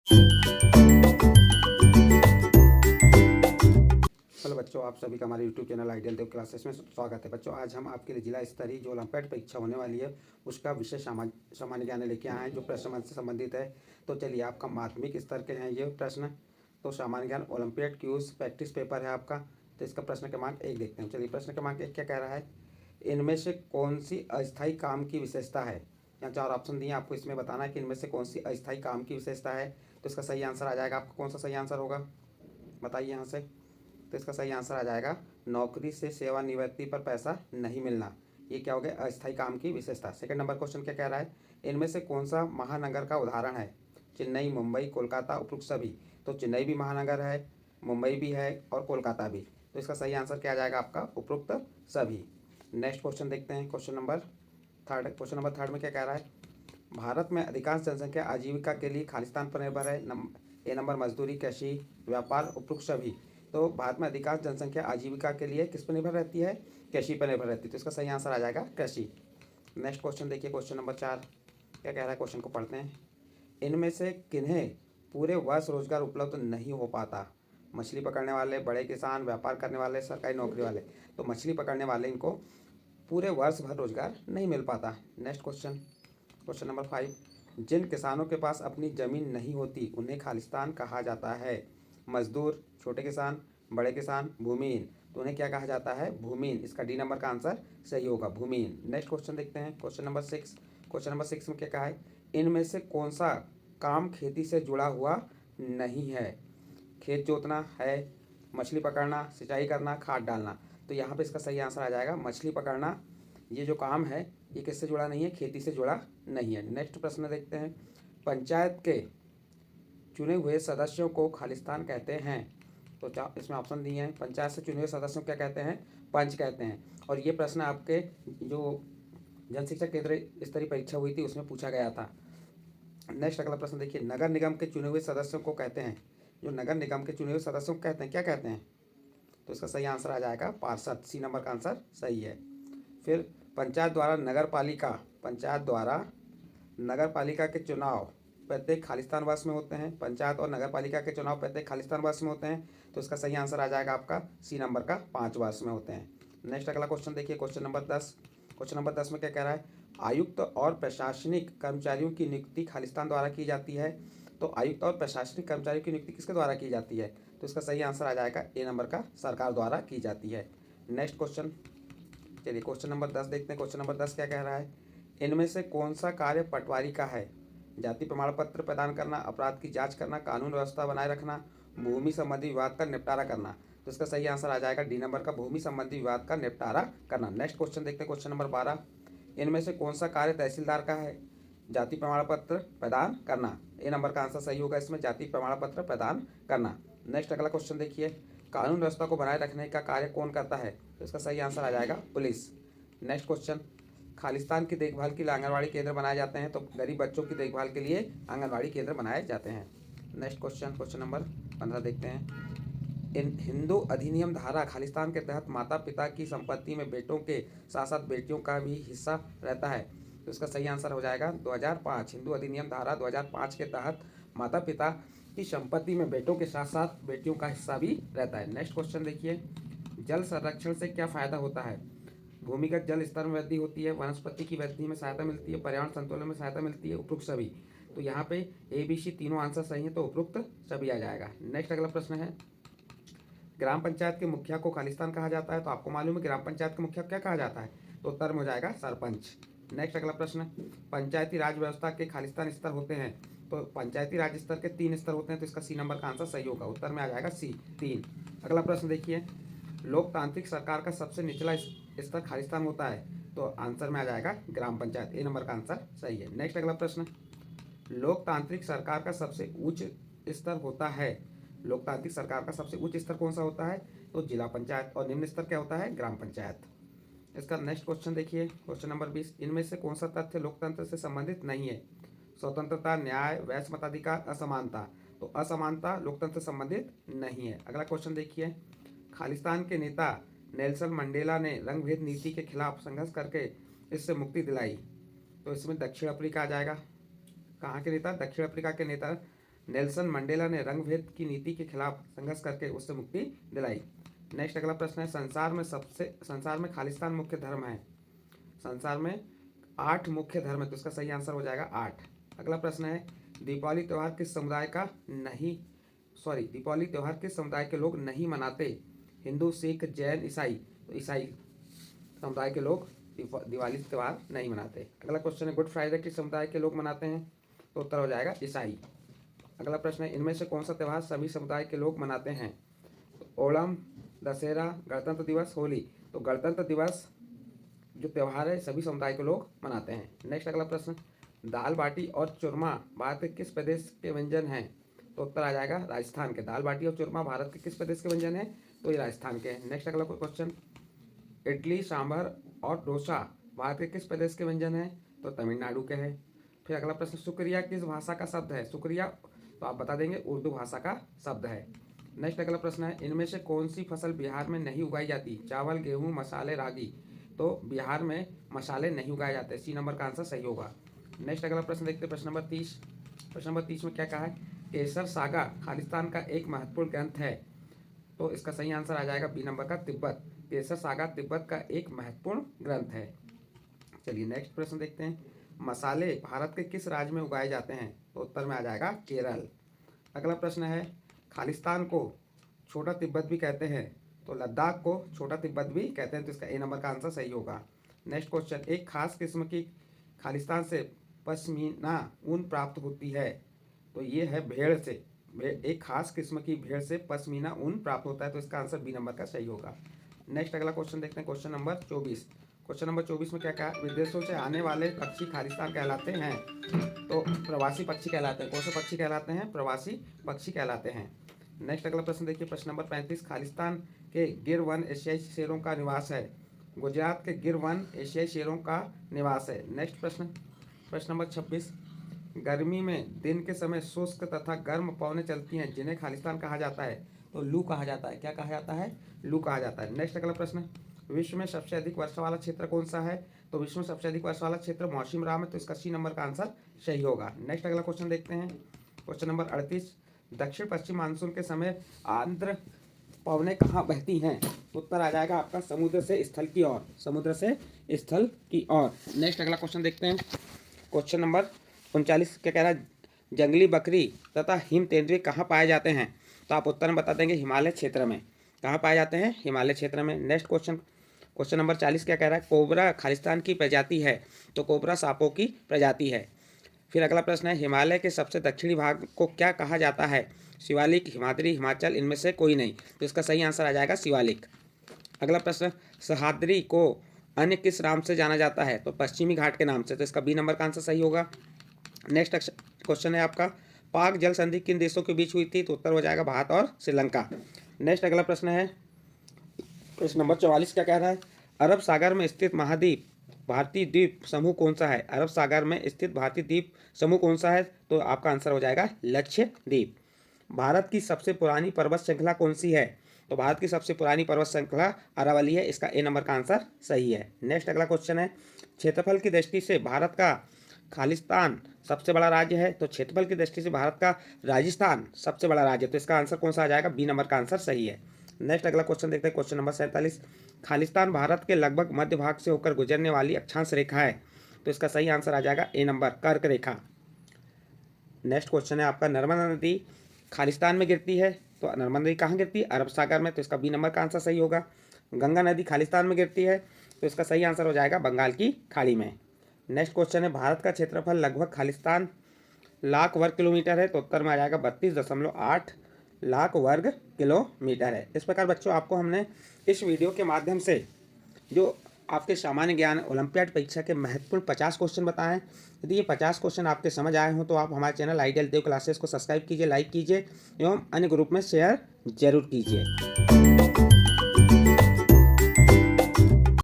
Hello बच्चों, आप सभी का हमारे यूट्यूब चैनल आइडियल देव क्लासेस में स्वागत है। बच्चों, आज हम आपके लिए जिला स्तरीय जो ओलंपियाड परीक्षा होने वाली है उसका विषय सामान्य ज्ञान लेके आए हैं जो प्रश्न मंच से संबंधित है। तो चलिए, आपका माध्यमिक स्तर के हैं ये प्रश्न। तो सामान्य ज्ञान ओलंपियाड क्यूज प्रैक्टिस पेपर है आपका। तो इसका प्रश्न क्रमांक 1 देखते हैं। चलिए, प्रश्न क्रमांक 1 क्या कह रहा है? इनमें से कौन सी अस्थायी काम की विशेषता है? यहाँ 4 ऑप्शन दिए, आपको इसमें बताना है कि इनमें से कौन सी अस्थायी काम की विशेषता है। तो इसका सही आंसर आ जाएगा आपका। कौन सा सही आंसर होगा, बताइए यहाँ से। तो इसका सही आंसर आ जाएगा नौकरी से सेवानिवृत्ति पर पैसा नहीं मिलना। ये क्या हो गया? अस्थायी काम की विशेषता। सेकंड नंबर क्वेश्चन क्या कह रहा है? इनमें से कौन सा महानगर का उदाहरण है? चेन्नई, मुंबई, कोलकाता, उपरोक्त सभी। तो चेन्नई भी महानगर है, मुंबई भी है और कोलकाता भी। तो इसका सही आंसर क्या आ जाएगा आपका? उपरोक्त सभी। नेक्स्ट क्वेश्चन देखते हैं। क्वेश्चन नंबर थर्ड में क्या कह रहा है? भारत में अधिकांश जनसंख्या आजीविका के लिए खालिस्तान पर निर्भर है। ए नंबर मजदूरी, कृषि, व्यापार, उपरोक्त सभी। तो भारत में अधिकांश जनसंख्या आजीविका के लिए किस पर निर्भर रहती है? कृषि पर निर्भर रहती है। तो इसका सही आंसर आ जाएगा कृषि। नेक्स्ट क्वेश्चन देखिए, क्वेश्चन नंबर 4 क्या कह रहा है? क्वेश्चन को पढ़ते हैं। इनमें से किन्हें पूरे वर्ष रोजगार उपलब्ध नहीं हो पाता? मछली पकड़ने वाले, बड़े किसान, व्यापार करने वाले, सरकारी नौकरी वाले। तो मछली पकड़ने वाले इनको पूरे वर्ष भर रोजगार नहीं मिल पाता। नेक्स्ट क्वेश्चन, क्वेश्चन नंबर 5, जिन किसानों के पास अपनी जमीन नहीं होती उन्हें खालिस्तान कहा जाता है? मजदूर, छोटे किसान, बड़े किसान, भूमिहीन। तो उन्हें क्या कहा जाता है? भूमिहीन। इसका डी नंबर का आंसर सही होगा, भूमिहीन। नेक्स्ट क्वेश्चन देखते हैं। क्वेश्चन नंबर 6, क्वेश्चन नंबर 6 में क्या कहा है? इनमें से कौन सा काम खेती से जुड़ा हुआ नहीं है? खेत जोतना है, मछली पकड़ना, सिंचाई करना, खाद डालना। तो यहाँ पे इसका सही आंसर आ जाएगा मछली पकड़ना। ये जो काम है ये किससे जुड़ा नहीं है? खेती से जुड़ा नहीं है। नेक्स्ट प्रश्न देखते हैं। पंचायत के चुने हुए सदस्यों को खालिस्तान कहते हैं। तो इसमें ऑप्शन दिए हैं। पंचायत से चुने हुए सदस्यों को क्या कहते हैं? पंच कहते हैं। और ये प्रश्न आपके जो जन शिक्षा केंद्र स्तरीय परीक्षा हुई थी उसमें पूछा गया था। नेक्स्ट अगला प्रश्न देखिए। नगर निगम के चुने हुए सदस्यों को कहते हैं, जो नगर निगम के चुने हुए सदस्यों को कहते हैं, क्या कहते हैं? तो इसका सही आंसर आ जाएगा पार्षद। सी नंबर का आंसर सही है। फिर पंचायत द्वारा नगर पालिका के चुनाव प्रत्येक खालिस्तान वर्ष में होते हैं। पंचायत और नगर पालिका के चुनाव प्रत्येक खालिस्तान वर्ष में होते हैं। तो इसका सही आंसर आ जाएगा आपका सी नंबर का 5 वर्ष में होते हैं। नेक्स्ट अगला क्वेश्चन देखिए, क्वेश्चन नंबर 10। क्वेश्चन नंबर 10 में क्या कह रहा है? आयुक्त और प्रशासनिक कर्मचारियों की नियुक्ति खालिस्तान द्वारा की जाती है। तो आयुक्त और प्रशासनिक कर्मचारियों की नियुक्ति किसके द्वारा की जाती है? तो इसका सही आंसर आ जाएगा ए नंबर का, सरकार द्वारा की जाती है। नेक्स्ट क्वेश्चन, चलिए क्वेश्चन नंबर 10 देखते हैं। क्वेश्चन नंबर 10 क्या कह रहा है? इनमें से कौन सा कार्य पटवारी का है? जाति प्रमाण पत्र प्रदान करना, अपराध की जांच करना, कानून व्यवस्था बनाए रखना, भूमि संबंधी विवाद का निपटारा करना। तो इसका सही आंसर आ जाएगा डी नंबर का, भूमि संबंधी विवाद का निपटारा करना। नेक्स्ट क्वेश्चन देखते हैं। क्वेश्चन नंबर 12, इनमें से कौन सा कार्य तहसीलदार का है? जाति प्रमाण पत्र प्रदान करना। ए नंबर का आंसर सही होगा इसमें, जाति प्रमाण पत्र प्रदान करना। नेक्स्ट अगला क्वेश्चन देखिए। कानून व्यवस्था को बनाए रखने का कार्य कौन करता है? तो इसका सही आंसर आ जाएगा पुलिस। नेक्स्ट क्वेश्चन, खालिस्तान की देखभाल के लिए आंगनबाड़ी केंद्र बनाए जाते हैं। तो गरीब बच्चों की देखभाल के लिए आंगनबाड़ी केंद्र बनाए जाते हैं। नेक्स्ट क्वेश्चन, क्वेश्चन नंबर 15 देखते हैं। इन हिंदू अधिनियम धारा खालिस्तान के तहत माता पिता की संपत्ति में बेटों के साथ साथ बेटियों का भी हिस्सा रहता है। तो इसका सही आंसर हो जाएगा 2005। हिंदू अधिनियम धारा 2005 के तहत माता पिता की संपत्ति में बेटों के साथ साथ बेटियों का हिस्सा भी रहता है। नेक्स्ट क्वेश्चन देखिए। जल संरक्षण से क्या फायदा होता है? भूमिगत जल स्तर में वृद्धि होती है, वनस्पति की वृद्धि में सहायता मिलती है, पर्यावरण संतुलन में सहायता मिलती है, उपरोक्त सभी। तो यहाँ पे ए बी सी तीनों आंसर सही है, तो उपरोक्त सभी आ जाएगा। नेक्स्ट अगला प्रश्न है, ग्राम पंचायत के मुखिया को खालिस्तान कहा जाता है। तो आपको मालूम है ग्राम पंचायत के मुखिया को क्या कहा जाता है? तो उत्तर में हो जाएगा सरपंच। नेक्स्ट अगला प्रश्न, पंचायती राज व्यवस्था के खालिस्तान स्तर होते हैं। तो पंचायती राज स्तर के 3 स्तर होते हैं। तो इसका सी नंबर का आंसर सही होगा, उत्तर में आ जाएगा सी 3। अगला प्रश्न देखिए, लोकतांत्रिक सरकार का सबसे निचला स्तर खालिस्तान होता है। तो आंसर में आ जाएगा ग्राम पंचायत, ए नंबर का आंसर सही है। नेक्स्ट अगला प्रश्न, लोकतांत्रिक सरकार का सबसे उच्च स्तर होता है। लोकतांत्रिक सरकार का सबसे उच्च स्तर कौन सा होता है? तो जिला पंचायत। और निम्न स्तर क्या होता है? ग्राम पंचायत। इसका नेक्स्ट क्वेश्चन देखिए, क्वेश्चन नंबर 20, इनमें से कौन सा तथ्य लोकतंत्र से संबंधित नहीं है? स्वतंत्रता, न्याय, वैश्य मताधिकार, असमानता। तो असमानता लोकतंत्र से संबंधित नहीं है। अगला क्वेश्चन देखिए, खालिस्तान के नेता नेल्सन मंडेला ने रंगभेद नीति के खिलाफ संघर्ष करके इससे मुक्ति दिलाई। तो इसमें दक्षिण अफ्रीका आ जाएगा। कहाँ के नेता? दक्षिण अफ्रीका के नेता नेल्सन मंडेला ने रंगभेद की नीति के खिलाफ संघर्ष करके उससे मुक्ति दिलाई। नेक्स्ट अगला प्रश्न है, संसार में खालिस्तान मुख्य धर्म है। संसार में 8 मुख्य धर्म है, तो इसका सही आंसर हो जाएगा 8। अगला प्रश्न है, दीपावली त्यौहार किस समुदाय किस समुदाय के लोग नहीं मनाते? हिंदू, सिख, जैन, ईसाई। तो ईसाई समुदाय के लोग दिवाली त्यौहार नहीं मनाते। अगला क्वेश्चन है, गुड फ्राइडे किस समुदाय के लोग मनाते हैं? तो उत्तर हो जाएगा ईसाई। अगला प्रश्न है, इनमें से कौन सा त्यौहार सभी समुदाय के लोग मनाते हैं? तो ओणम, दशहरा, गणतंत्र दिवस, होली। तो गणतंत्र दिवस जो त्यौहार है सभी समुदाय के लोग मनाते हैं। नेक्स्ट अगला प्रश्न, दाल बाटी और चूरमा भारत के किस प्रदेश के व्यंजन हैं? तो उत्तर आ जाएगा राजस्थान के। दाल बाटी और चूरमा भारत के किस प्रदेश के व्यंजन हैं? तो ये राजस्थान के हैं। नेक्स्ट अगला क्वेश्चन, इडली, सांभर और डोसा भारत के किस प्रदेश के व्यंजन हैं? तो तमिलनाडु के हैं। फिर अगला प्रश्न, शुक्रिया किस भाषा का शब्द है? शुक्रिया तो आप बता देंगे उर्दू भाषा का शब्द है। नेक्स्ट अगला प्रश्न है, इनमें से कौन सी फसल बिहार में नहीं उगाई जाती? चावल, गेहूं, मसाले, रागी। तो बिहार में मसाले नहीं उगाए जाते। सी नंबर का आंसर सही होगा। नेक्स्ट अगला प्रश्न देखते हैं, प्रश्न नंबर 30। प्रश्न नंबर 30 में क्या कहा है? केसर सागा खालिस्तान का एक महत्वपूर्ण ग्रंथ है। तो इसका सही आंसर आ जाएगा बी नंबर का तिब्बत। केसर सागा तिब्बत का एक महत्वपूर्ण ग्रंथ है। चलिए नेक्स्ट प्रश्न देखते हैं, मसाले भारत के किस राज्य में उगाए जाते हैं? तो उत्तर में आ जाएगा केरल। अगला प्रश्न है, खालिस्तान को छोटा तिब्बत भी कहते हैं, तो लद्दाख को छोटा तिब्बत भी कहते हैं। तो इसका ए नंबर का आंसर सही होगा। नेक्स्ट क्वेश्चन, एक खास किस्म की खालिस्तान से पश्मीना ऊन प्राप्त होती है। तो ये है भेड़ से, एक खास किस्म की भेड़ से पश्मीना ऊन प्राप्त होता है। तो इसका आंसर बी नंबर का सही होगा। नेक्स्ट अगला क्वेश्चन देखते हैं, क्वेश्चन नंबर 24। क्वेश्चन नंबर 24 में क्या कहा? विदेशों से आने वाले पक्षी खालिस्तान कहलाते हैं। तो प्रवासी पक्षी कहलाते हैं। कौन से पक्षी कहलाते हैं? प्रवासी पक्षी कहलाते हैं। नेक्स्ट अगला प्रश्न देखिए, प्रश्न नंबर 35, खालिस्तान के गिर वन एशियाई शेरों का निवास है। गुजरात के गिर वन एशियाई शेरों का निवास है। नेक्स्ट प्रश्न नंबर 26, गर्मी में दिन के समय शुष्क तथा गर्म पवनें चलती हैं जिन्हें खालिस्तान कहा जाता है। तो लू कहा जाता है। क्या कहा जाता है? लू कहा जाता है। नेक्स्ट अगला प्रश्न, विश्व में सबसे अधिक वर्षा वाला क्षेत्र कौन सा है? तो विश्व में सबसे अधिक वर्षा वाला क्षेत्र मौसिम राम है। तो इसका सी नंबर का आंसर सही होगा। नेक्स्ट अगला क्वेश्चन देखते हैं, क्वेश्चन नंबर 38, दक्षिण पश्चिम मानसून के समय आंध्र पवनें कहाँ बहती हैं? उत्तर आ जाएगा आपका समुद्र से स्थल की ओर। समुद्र से स्थल की ओर। नेक्स्ट अगला क्वेश्चन देखते हैं, क्वेश्चन नंबर 39 क्या कह रहा है? जंगली बकरी तथा हिम तेंदुए कहाँ पाए जाते हैं? तो आप उत्तर में बता देंगे हिमालय क्षेत्र में। कहाँ पाए जाते हैं? हिमालय क्षेत्र में। नेक्स्ट क्वेश्चन नंबर 40 क्या कह रहा है? कोबरा खालिस्तान की प्रजाति है। तो कोबरा सांपों की प्रजाति है। फिर अगला प्रश्न है, हिमालय के सबसे दक्षिणी भाग को क्या कहा जाता है? शिवालिक, हिमाद्री, हिमाचल, इनमें से कोई नहीं। तो इसका सही आंसर आ जाएगा शिवालिक। अगला प्रश्न, सह्याद्री को अन्य किस नाम से जाना जाता है? तो पश्चिमी घाट के नाम से। तो इसका बी नंबर का आंसर सही होगा। नेक्स्ट क्वेश्चन है आपका, पाक जल संधि किन देशों के बीच हुई थी? तो उत्तर हो जाएगा भारत और श्रीलंका। नेक्स्ट अगला प्रश्न है, प्रश्न नंबर 44 क्या कह रहा है? अरब सागर में स्थित महाद्वीप भारतीय द्वीप समूह कौन सा है? अरब सागर में स्थित भारतीय द्वीप समूह कौन सा है? तो आपका आंसर हो जाएगा लक्षद्वीप। भारत की सबसे पुरानी पर्वत श्रृंखला कौन सी है? तो भारत की सबसे पुरानी पर्वत श्रृंखला अरावली है। इसका ए नंबर का आंसर सही है। नेक्स्ट अगला क्वेश्चन है, क्षेत्रफल की दृष्टि से भारत का खालिस्तान सबसे बड़ा राज्य है। तो क्षेत्रफल की दृष्टि से भारत का राजस्थान सबसे बड़ा राज्य है। तो इसका आंसर कौन सा आ जाएगा? बी नंबर का आंसर सही है। नेक्स्ट अगला क्वेश्चन देखते हैं, क्वेश्चन नंबर 47, खालिस्तान भारत के लगभग मध्य भाग से होकर गुजरने वाली अक्षांश रेखा है। तो इसका सही आंसर आ जाएगा ए नंबर, कर्क रेखा। नेक्स्ट क्वेश्चन है आपका, नर्मदा नदी खालिस्तान में गिरती है। तो नर्मदा नदी कहाँ गिरती है? अरब सागर में। तो इसका बी नंबर का आंसर सही होगा। गंगा नदी खालिस्तान में गिरती है। तो इसका सही आंसर हो जाएगा बंगाल की खाड़ी में। नेक्स्ट क्वेश्चन है, भारत का क्षेत्रफल लगभग खालिस्तान लाख वर्ग किलोमीटर है। तो उत्तर में आ जाएगा 32.8 लाख वर्ग किलोमीटर है। इस प्रकार बच्चों आपको हमने इस वीडियो के माध्यम से जो आपके सामान्य ज्ञान ओलंपियाड परीक्षा के महत्वपूर्ण 50 क्वेश्चन बताएं हैं। यदि ये 50 क्वेश्चन आपके समझ आए हों तो आप हमारे चैनल आइडियल देव क्लासेस को सब्सक्राइब कीजिए, लाइक कीजिए एवं अन्य ग्रुप में शेयर जरूर कीजिए।